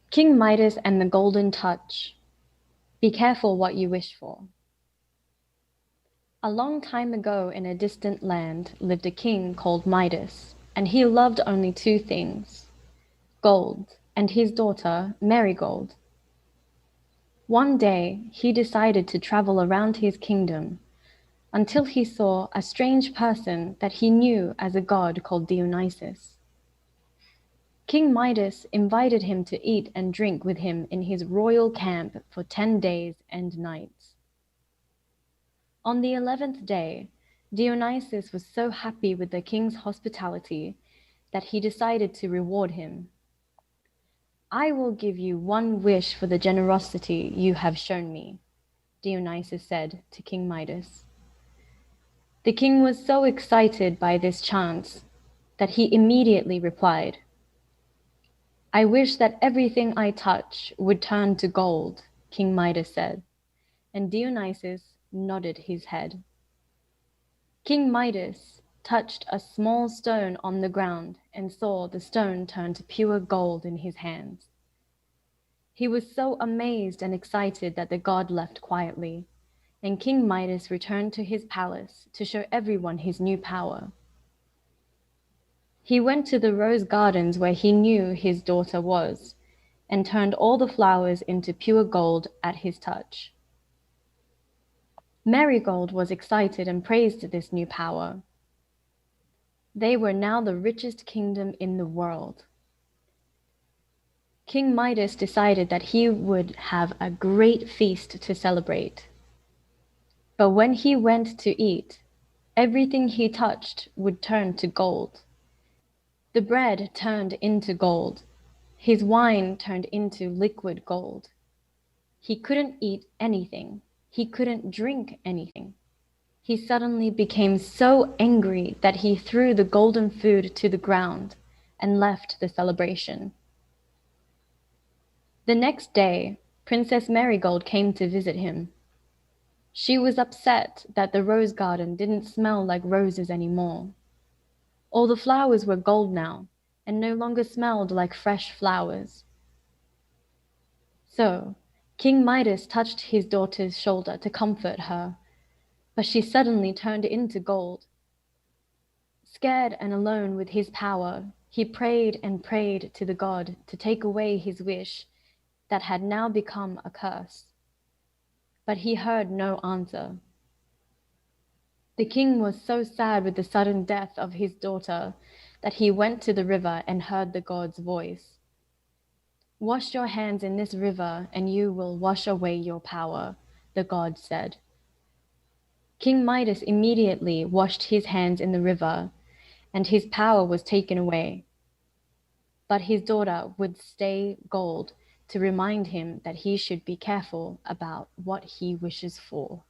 King Midas and the Golden Touch. Be careful what you wish for. A long time ago in a distant land lived a king called Midas, and he loved only two things, gold and his daughter Marigold. One day he decided to travel around his kingdom until he saw a strange person that he knew as a god called Dionysus. King Midas invited him to eat and drink with him in his royal camp for 10 days and nights. On the 11th day, Dionysus was so happy with the king's hospitality that he decided to reward him. "I will give you one wish for the generosity you have shown me," Dionysus said to King Midas. The king was so excited by this chance that he immediately replied, "I wish that everything I touch would turn to gold," King Midas said, and Dionysus nodded his head. King Midas touched a small stone on the ground and saw the stone turn to pure gold in his hands. He was so amazed and excited that the god left quietly, and King Midas returned to his palace to show everyone his new power. He went to the rose gardens where he knew his daughter was, and turned all the flowers into pure gold at his touch. Marigold was excited and praised this new power. They were now the richest kingdom in the world. King Midas decided that he would have a great feast to celebrate. But when he went to eat, everything he touched would turn to gold. The bread turned into gold. His wine turned into liquid gold. He couldn't eat anything. He couldn't drink anything. He suddenly became so angry that he threw the golden food to the ground and left the celebration. The next day, Princess Marigold came to visit him. She was upset that the rose garden didn't smell like roses anymore. All the flowers were gold now and no longer smelled like fresh flowers. So, King Midas touched his daughter's shoulder to comfort her, but she suddenly turned into gold. Scared and alone with his power, he prayed and prayed to the god to take away his wish that had now become a curse. But he heard no answer. The king was so sad with the sudden death of his daughter that he went to the river and heard the god's voice. "Wash your hands in this river and you will wash away your power," the god said. King Midas immediately washed his hands in the river and his power was taken away. But his daughter would stay gold to remind him that he should be careful about what he wishes for.